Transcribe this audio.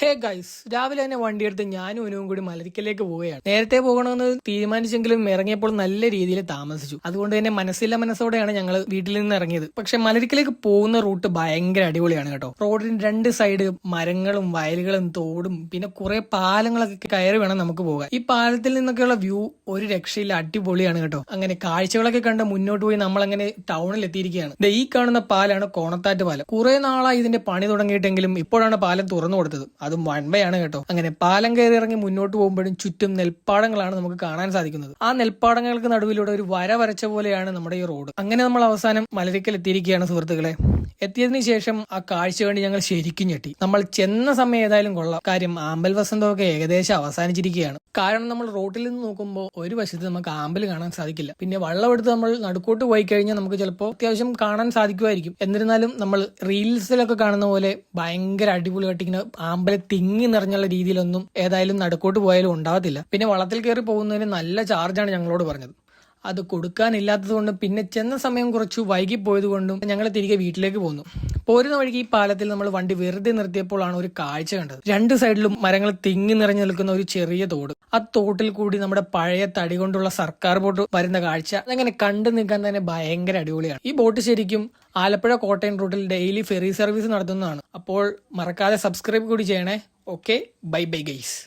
Hey guys, രാവിലെ തന്നെ വണ്ടിയെടുത്ത് ഞാനും ഇവനും കൂടി മലരിക്കലേക്ക് പോവുകയാണ്. നേരത്തെ പോകണമെന്ന് തീരുമാനിച്ചെങ്കിലും ഇറങ്ങിയപ്പോൾ നല്ല രീതിയിൽ താമസിച്ചു. അതുകൊണ്ട് തന്നെ മനസ്സില്ല മനസ്സോടെയാണ് ഞങ്ങൾ വീട്ടിൽ നിന്ന് ഇറങ്ങിയത്. പക്ഷെ മലരിക്കലേക്ക് പോകുന്ന റൂട്ട് ഭയങ്കര അടിപൊളിയാണ് കേട്ടോ. റോഡിന് രണ്ട് സൈഡ് മരങ്ങളും വയലുകളും തോടും പിന്നെ കുറെ പാലങ്ങളൊക്കെ കയറി വേണം നമുക്ക് പോകാൻ. ഈ പാലത്തിൽ നിന്നൊക്കെയുള്ള വ്യൂ ഒരു രക്ഷയില്ല, അടിപൊളിയാണ് കേട്ടോ. അങ്ങനെ കാഴ്ചകളൊക്കെ കണ്ട് മുന്നോട്ട് പോയി നമ്മൾ അങ്ങനെ ടൗണിൽ എത്തിയിരിക്കുകയാണ്. ഈ കാണുന്ന പാലാണ് കോണത്താറ്റ് പാലം. കുറെ നാളായി ഇതിന്റെ പണി തുടങ്ങിയിട്ടെങ്കിലും ഇപ്പോഴാണ് പാലം തുറന്നു കൊടുത്തത്. അതും വൺവയാണ് കേട്ടോ. അങ്ങനെ പാലം കയറി ഇറങ്ങി മുന്നോട്ട് പോകുമ്പോഴും ചുറ്റും നെൽപ്പാടങ്ങളാണ് നമുക്ക് കാണാൻ സാധിക്കുന്നത്. ആ നെൽപ്പാടങ്ങൾക്ക് നടുവിലൂടെ ഒരു വര വരച്ച പോലെയാണ് നമ്മുടെ ഈ റോഡ്. അങ്ങനെ നമ്മൾ അവസാനം മലരിക്കൽ എത്തിയിരിക്കുകയാണ് സുഹൃത്തുക്കളെ. എത്തിയതിനു ശേഷം ആ കാഴ്ച വേണ്ടി ഞങ്ങൾ ശരിക്കും ഞെട്ടി. നമ്മൾ ചെന്ന സമയം ഏതായാലും കൊള്ളാം. കാര്യം ആമ്പൽ വസന്തമൊക്കെ ഏകദേശം അവസാനിച്ചിരിക്കുകയാണ്. കാരണം നമ്മൾ റോഡിൽ നിന്ന് നോക്കുമ്പോൾ ഒരു വശത്ത് നമുക്ക് ആമ്പൽ കാണാൻ സാധിക്കില്ല. പിന്നെ വള്ളമെടുത്ത് നമ്മൾ നടുക്കോട്ട് പോയി കഴിഞ്ഞാൽ നമുക്ക് ചിലപ്പോൾ അത്യാവശ്യം കാണാൻ സാധിക്കുമായിരിക്കും. എന്നിരുന്നാലും നമ്മൾ റീൽസിലൊക്കെ കാണുന്ന പോലെ ഭയങ്കര അടിപൊളിയായിട്ട് ഇങ്ങനെ ആമ്പൽ തിങ്ങി നിറഞ്ഞുള്ള രീതിയിലൊന്നും ഏതായാലും നടുക്കോട്ട് പോയാലും ഉണ്ടാവത്തില്ല. പിന്നെ വള്ളത്തിൽ കയറി പോകുന്നതിന് നല്ല ചാർജാണ് ഞങ്ങളോട് പറഞ്ഞത്. അത് കൊടുക്കാനില്ലാത്തത് കൊണ്ടും പിന്നെ ചെന്ന സമയം കുറച്ച് വൈകി പോയത് കൊണ്ടും ഞങ്ങൾ തിരികെ വീട്ടിലേക്ക് പോന്നു. പോരുന്ന വഴിക്ക് ഈ പാലത്തിൽ നമ്മൾ വണ്ടി വെറുതെ നിർത്തിയപ്പോഴാണ് ഒരു കാഴ്ച കണ്ടത്. രണ്ട് സൈഡിലും മരങ്ങൾ തിങ്ങി നിറഞ്ഞു നിൽക്കുന്ന ഒരു ചെറിയ തോട്. ആ തോട്ടിൽ കൂടി നമ്മുടെ പഴയ തടി കൊണ്ടുള്ള സർക്കാർ ബോട്ട് വരുന്ന കാഴ്ച അതങ്ങനെ കണ്ടു നിൽക്കാൻ തന്നെ ഭയങ്കര അടിപൊളിയാണ്. ഈ ബോട്ട് ശരിക്കും ആലപ്പുഴ കോട്ടയം റൂട്ടിൽ ഡെയിലി ഫെറി സർവീസ് നടത്തുന്നതാണ്. അപ്പോൾ മറക്കാതെ സബ്സ്ക്രൈബ് കൂടി ചെയ്യണേ. Okay, bye bye guys.